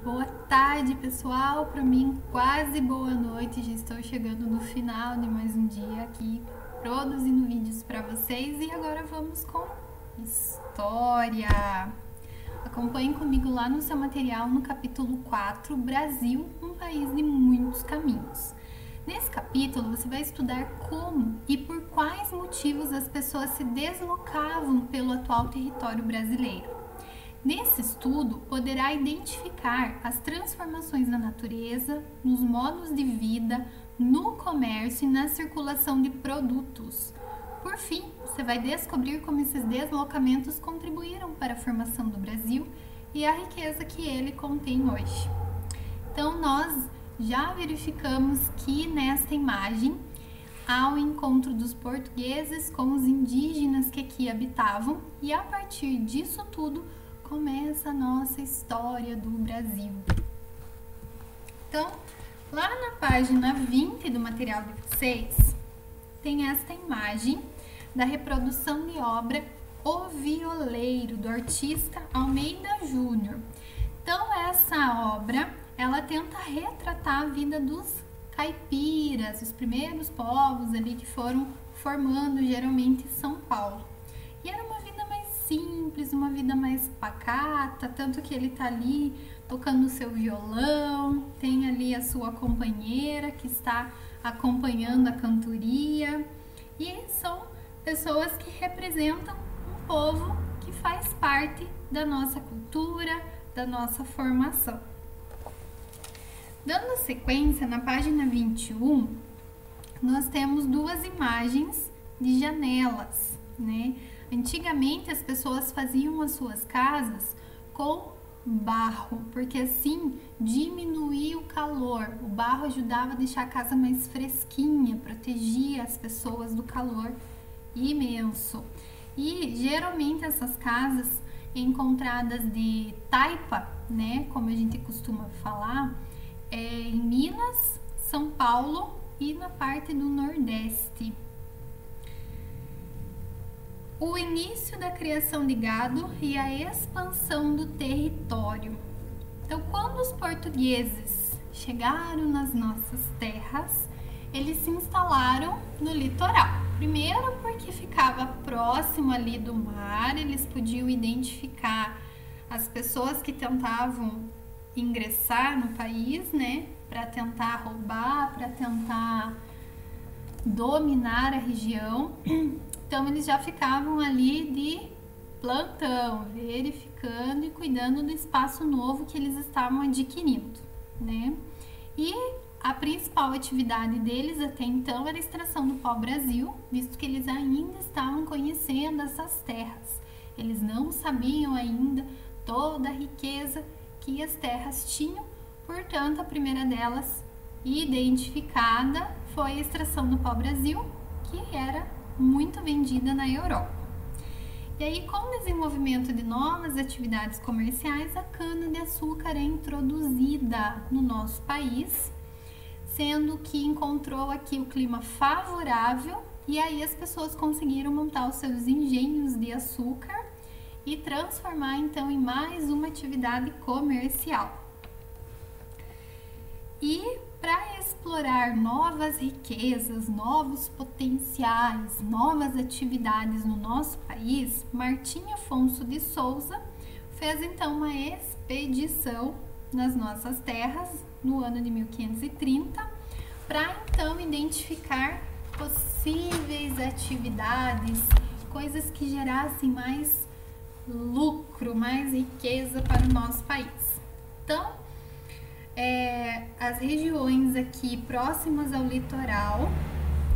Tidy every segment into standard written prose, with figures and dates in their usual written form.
Boa tarde, pessoal. Para mim, quase boa noite. Já estou chegando no final de mais um dia aqui produzindo vídeos para vocês e agora vamos com história. Acompanhem comigo lá no seu material no capítulo 4, Brasil, um país de muitos caminhos. Nesse capítulo, você vai estudar como e por quais motivos as pessoas se deslocavam pelo atual território brasileiro. Nesse estudo, poderá identificar as transformações na natureza, nos modos de vida, no comércio e na circulação de produtos. Por fim, você vai descobrir como esses deslocamentos contribuíram para a formação do Brasil e a riqueza que ele contém hoje. Então, nós já verificamos que nesta imagem há o encontro dos portugueses com os indígenas que aqui habitavam e a partir disso tudo começa a nossa história do Brasil. Então, lá na página 20 do material de vocês, tem esta imagem da reprodução de obra O Violeiro, do artista Almeida Júnior. Então, essa obra, ela tenta retratar a vida dos caipiras, os primeiros povos ali que foram formando geralmente São Paulo. E era uma vida mais simples, uma vida mais pacata, tanto que ele tá ali tocando o seu violão, tem ali a sua companheira que está acompanhando a cantoria, e são pessoas que representam um povo que faz parte da nossa cultura, da nossa formação. Dando sequência, na página 21, nós temos duas imagens de janelas, né? Antigamente as pessoas faziam as suas casas com barro, porque assim diminuía o calor. O barro ajudava a deixar a casa mais fresquinha, protegia as pessoas do calor imenso. E geralmente essas casas encontradas de taipa, né, como a gente costuma falar, em Minas, São Paulo e na parte do Nordeste. O início da criação de gado e a expansão do território. Então, quando os portugueses chegaram nas nossas terras, eles se instalaram no litoral. Primeiro porque ficava próximo ali do mar, eles podiam identificar as pessoas que tentavam ingressar no país, né, para tentar roubar, para tentar dominar a região. Então eles já ficavam ali de plantão, verificando e cuidando do espaço novo que eles estavam adquirindo, né? E a principal atividade deles até então era a extração do pau-brasil, visto que eles ainda estavam conhecendo essas terras. Eles não sabiam ainda toda a riqueza que as terras tinham, portanto a primeira delas identificada foi a extração do pau-brasil, que era muito vendida na Europa. E aí, com o desenvolvimento de novas atividades comerciais, a cana-de-açúcar é introduzida no nosso país, sendo que encontrou aqui o clima favorável e aí as pessoas conseguiram montar os seus engenhos de açúcar e transformar então em mais uma atividade comercial. E para explorar novas riquezas, novos potenciais, novas atividades no nosso país, Martim Afonso de Souza fez então uma expedição nas nossas terras no ano de 1530 para então identificar possíveis atividades, coisas que gerassem mais lucro, mais riqueza para o nosso país. Então, as regiões aqui próximas ao litoral,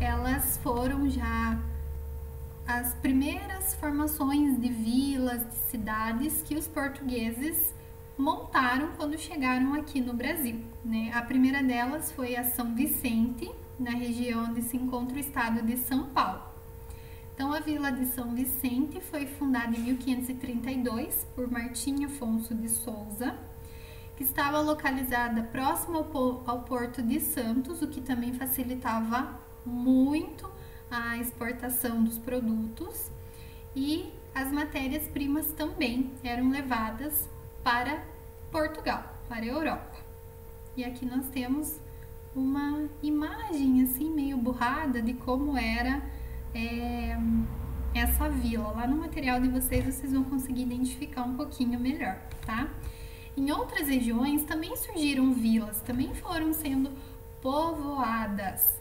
elas foram já as primeiras formações de vilas, de cidades que os portugueses montaram quando chegaram aqui no Brasil, né? A primeira delas foi a São Vicente, na região onde se encontra o estado de São Paulo. Então, a vila de São Vicente foi fundada em 1532 por Martim Afonso de Souza, que estava localizada próximo ao Porto de Santos, o que também facilitava muito a exportação dos produtos, e as matérias-primas também eram levadas para Portugal. para a Europa. E aqui nós temos uma imagem assim meio borrada de como era essa vila. Lá no material de vocês vão conseguir identificar um pouquinho melhor, tá? Em outras regiões também surgiram vilas, também foram sendo povoadas.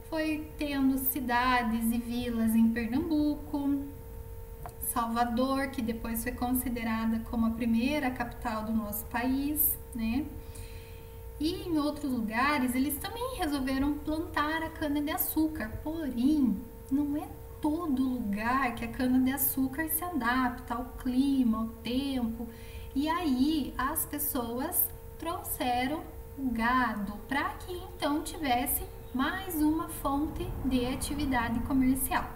Foi tendo cidades e vilas em Pernambuco, Salvador, que depois foi considerada como a primeira capital do nosso país, né? E em outros lugares eles também resolveram plantar a cana-de-açúcar, porém não é todo lugar que a cana-de-açúcar se adapta ao clima, ao tempo. E aí as pessoas trouxeram o gado para que então tivesse mais uma fonte de atividade comercial.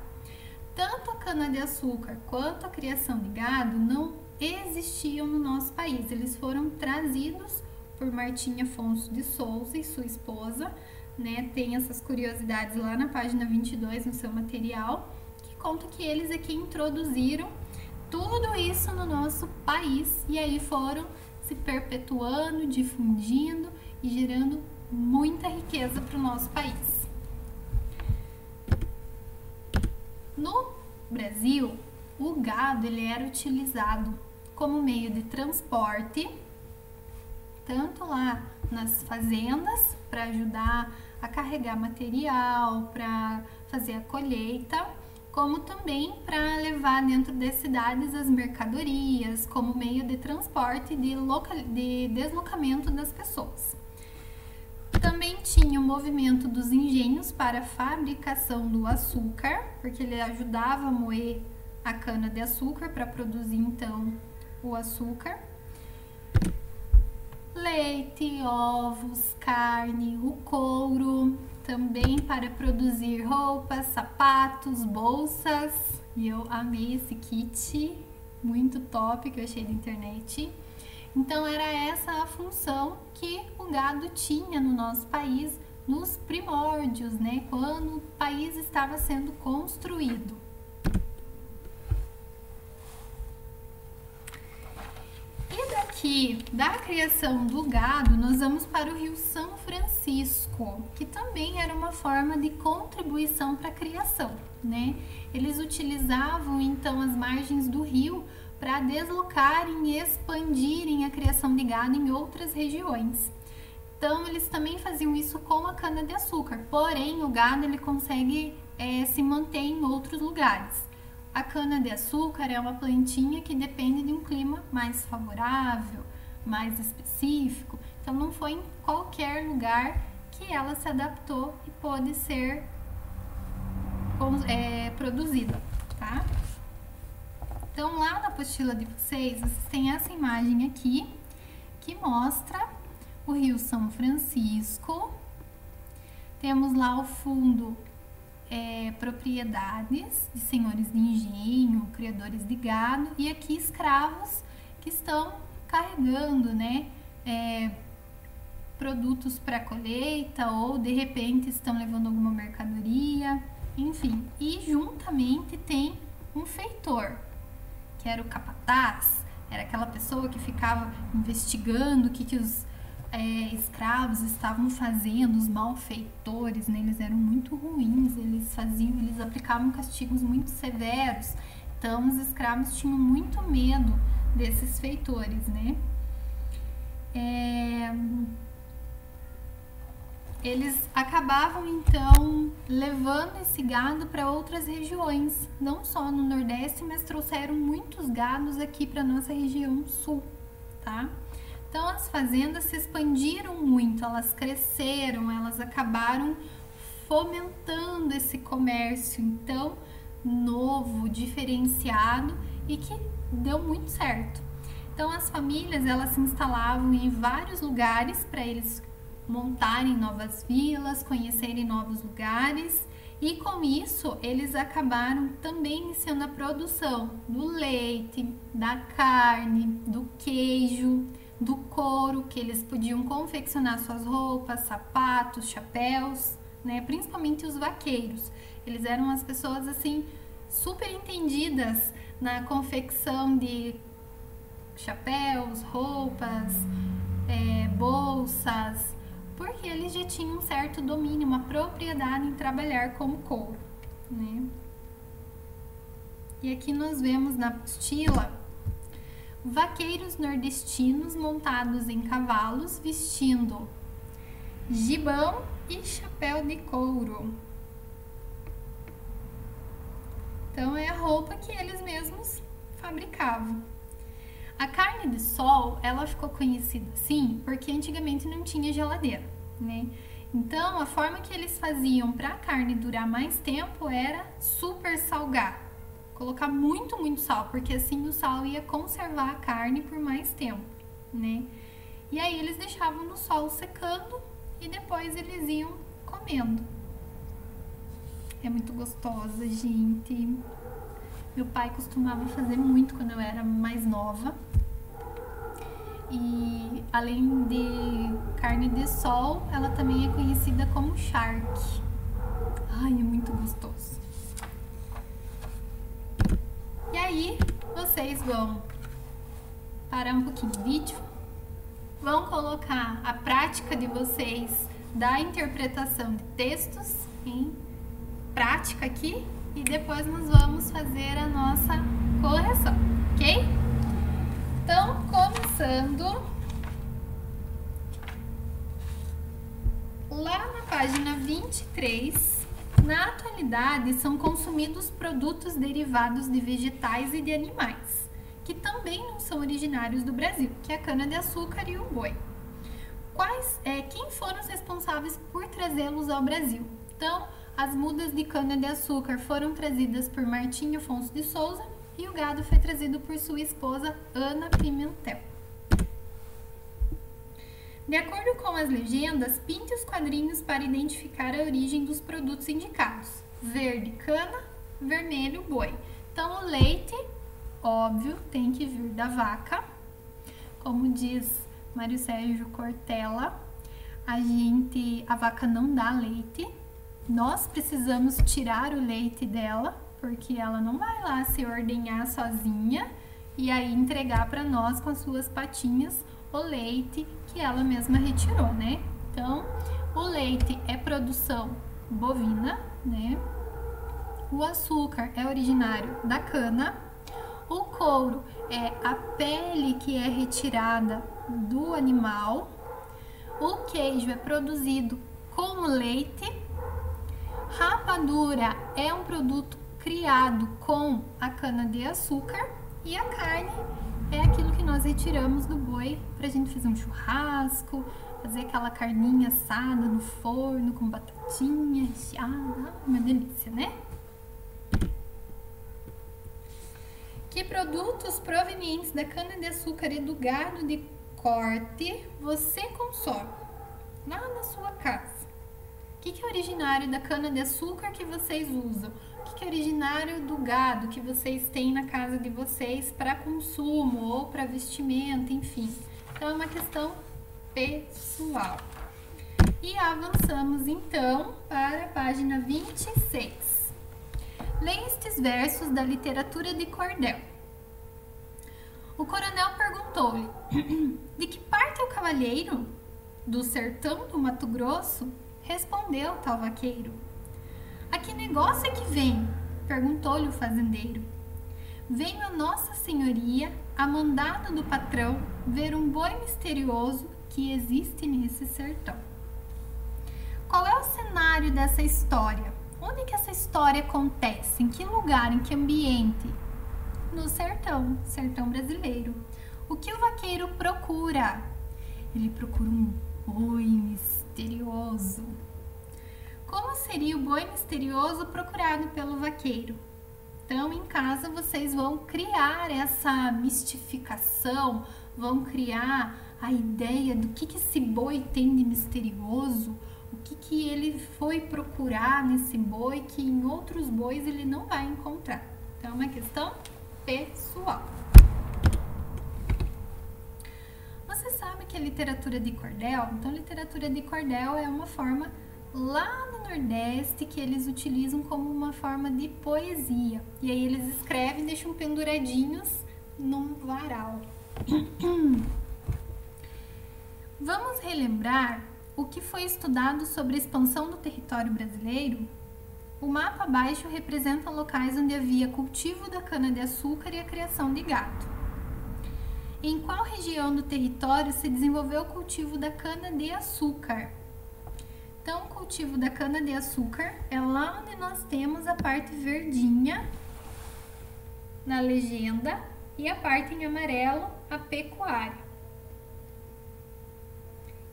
Tanto a cana-de-açúcar quanto a criação de gado não existiam no nosso país. Eles foram trazidos por Martim Afonso de Souza e sua esposa, né? Tem essas curiosidades lá na página 22 no seu material, que conta que eles aqui introduziram tudo isso no nosso país e aí foram se perpetuando, difundindo e gerando muita riqueza para o nosso país. No Brasil, o gado ele era utilizado como meio de transporte, tanto lá nas fazendas para ajudar a carregar material, para fazer a colheita, como também para levar dentro das cidades as mercadorias, como meio de transporte de deslocamento das pessoas. Também tinha o movimento dos engenhos para a fabricação do açúcar, porque ele ajudava a moer a cana-de-açúcar para produzir então o açúcar. Leite, ovos, carne, o couro, também para produzir roupas, sapatos, bolsas. E eu amei esse kit, muito top que eu achei da internet. Então era essa a função que o gado tinha no nosso país nos primórdios, né? Quando o país estava sendo construído. E daqui da criação do gado, nós vamos para o Rio São Francisco, que também era uma forma de contribuição para a criação, né? Eles utilizavam então as margens do rio para deslocarem e expandirem a criação de gado em outras regiões. Então, eles também faziam isso com a cana-de-açúcar, porém, o gado ele consegue se manter em outros lugares. A cana-de-açúcar é uma plantinha que depende de um clima mais favorável, mais específico, então não foi em qualquer lugar que ela se adaptou e pôde ser produzida, tá? Então, lá na apostila de vocês têm essa imagem aqui, que mostra o Rio São Francisco. Temos lá ao fundo propriedades de senhores de engenho, criadores de gado, e aqui escravos que estão carregando, né, produtos para colheita ou de repente estão levando alguma mercadoria, enfim. E juntamente tem um feitor, que era o capataz, era aquela pessoa que ficava investigando o que os escravos estavam fazendo, os malfeitores, né? Eles eram muito ruins, eles aplicavam castigos muito severos, então os escravos tinham muito medo desses feitores, né? Eles acabavam então levando esse gado para outras regiões, não só no Nordeste, mas trouxeram muitos gados aqui para nossa região sul, tá? Então as fazendas se expandiram muito, elas cresceram, elas acabaram fomentando esse comércio então novo, diferenciado e que deu muito certo. Então as famílias elas se instalavam em vários lugares para eles montarem novas vilas, conhecerem novos lugares, e com isso eles acabaram também iniciando a produção do leite, da carne, do queijo, do couro, que eles podiam confeccionar suas roupas, sapatos, chapéus, né? Principalmente os vaqueiros. Eles eram as pessoas assim super entendidas na confecção de chapéus, roupas, bolsas, porque eles já tinham um certo domínio, uma propriedade em trabalhar como couro, né? E aqui nós vemos na apostila vaqueiros nordestinos montados em cavalos, vestindo gibão e chapéu de couro. Então é a roupa que eles mesmos fabricavam. A carne de sol, ela ficou conhecida assim porque antigamente não tinha geladeira, né? Então a forma que eles faziam para a carne durar mais tempo era super salgar. Colocar muito sal, porque assim o sal ia conservar a carne por mais tempo, né? E aí eles deixavam no sol secando e depois eles iam comendo. É muito gostosa, gente. Meu pai costumava fazer muito quando eu era mais nova. E além de carne de sol, ela também é conhecida como charque. Ai, é muito gostoso. E aí, vocês vão parar um pouquinho o vídeo, vão colocar a prática de vocês da interpretação de textos em prática aqui e depois nós vamos fazer a nossa correção, ok? Então, começando lá na página 23, na atualidade são consumidos produtos derivados de vegetais e de animais, que também não são originários do Brasil, que é a cana-de-açúcar e o boi. Quem foram os responsáveis por trazê-los ao Brasil? Então, as mudas de cana-de-açúcar foram trazidas por Martim Afonso de Souza e o gado foi trazido por sua esposa Ana Pimentel. De acordo com as legendas, pinte os quadrinhos para identificar a origem dos produtos indicados. Verde, cana, vermelho, boi. Então, o leite, óbvio, tem que vir da vaca. Como diz Mário Sérgio Cortella, a vaca não dá leite. Nós precisamos tirar o leite dela, porque ela não vai lá se ordenhar sozinha e aí entregar para nós com as suas patinhas o leite que ela mesma retirou, né? Então, o leite é produção bovina, né? O açúcar é originário da cana. O couro é a pele que é retirada do animal. O queijo é produzido como leite. Rapadura é um produto criado com a cana-de-açúcar. E a carne é aquilo que nós retiramos do boi pra gente fazer um churrasco, fazer aquela carninha assada no forno com batatinha recheada, uma delícia, né? Que produtos provenientes da cana-de-açúcar e do gado de corte você consome lá na sua casa? O que é originário da cana-de-açúcar que vocês usam? O que é originário do gado que vocês têm na casa de vocês para consumo ou para vestimenta, enfim. Então, é uma questão pessoal. E avançamos, então, para a página 26. Leia estes versos da literatura de cordel. O coronel perguntou-lhe, de que parte é o cavalheiro? Do sertão do Mato Grosso? Respondeu tal vaqueiro. A que negócio é que vem? Perguntou-lhe o fazendeiro. Venho a Nossa Senhoria, a mandado do patrão, ver um boi misterioso que existe nesse sertão. Qual é o cenário dessa história? Onde que essa história acontece? Em que lugar? Em que ambiente? No sertão, sertão brasileiro. O que o vaqueiro procura? Ele procura um boi misterioso. Como seria o boi misterioso procurado pelo vaqueiro? Então, em casa, vocês vão criar essa mistificação, vão criar a ideia do que esse boi tem de misterioso, o que ele foi procurar nesse boi que em outros bois ele não vai encontrar. Então, é uma questão pessoal. Você sabe que a literatura de cordel? Então, literatura de cordel é uma forma lá no Nordeste que eles utilizam como uma forma de poesia. E aí eles escrevem e deixam penduradinhos num varal. Vamos relembrar o que foi estudado sobre a expansão do território brasileiro? O mapa abaixo representa locais onde havia cultivo da cana-de-açúcar e a criação de gado. Em qual região do território se desenvolveu o cultivo da cana-de-açúcar? Então, o cultivo da cana-de-açúcar é lá onde nós temos a parte verdinha na legenda e a parte em amarelo, a pecuária.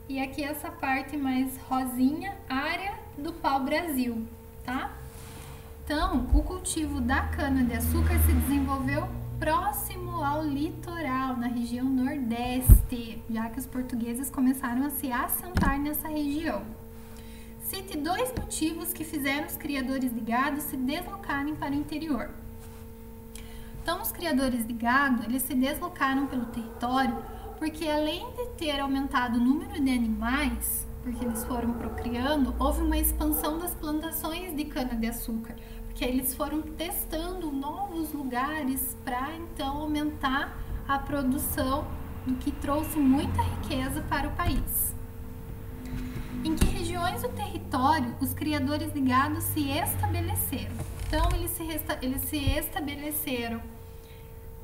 E aqui essa parte mais rosinha, área do pau-brasil, tá? Então, o cultivo da cana-de-açúcar se desenvolveu próximo ao litoral, na região nordeste, já que os portugueses começaram a se assentar nessa região. Cite 2 motivos que fizeram os criadores de gado se deslocarem para o interior. Então, os criadores de gado, eles se deslocaram pelo território porque, além de ter aumentado o número de animais, porque eles foram procriando, houve uma expansão das plantações de cana-de-açúcar, porque eles foram testando novos lugares para, então, aumentar a produção, do que trouxe muita riqueza para o país. Em que regiões do território os criadores de gado se estabeleceram? Então, eles se estabeleceram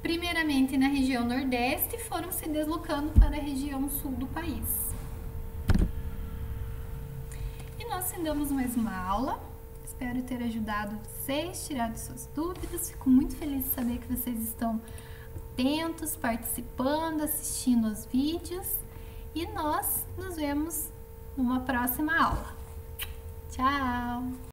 primeiramente na região nordeste e foram se deslocando para a região sul do país. E nós findamos mais uma aula. Espero ter ajudado vocês, tirado suas dúvidas. Fico muito feliz de saber que vocês estão atentos, participando, assistindo aos vídeos. E nós nos vemos numa próxima aula. Tchau!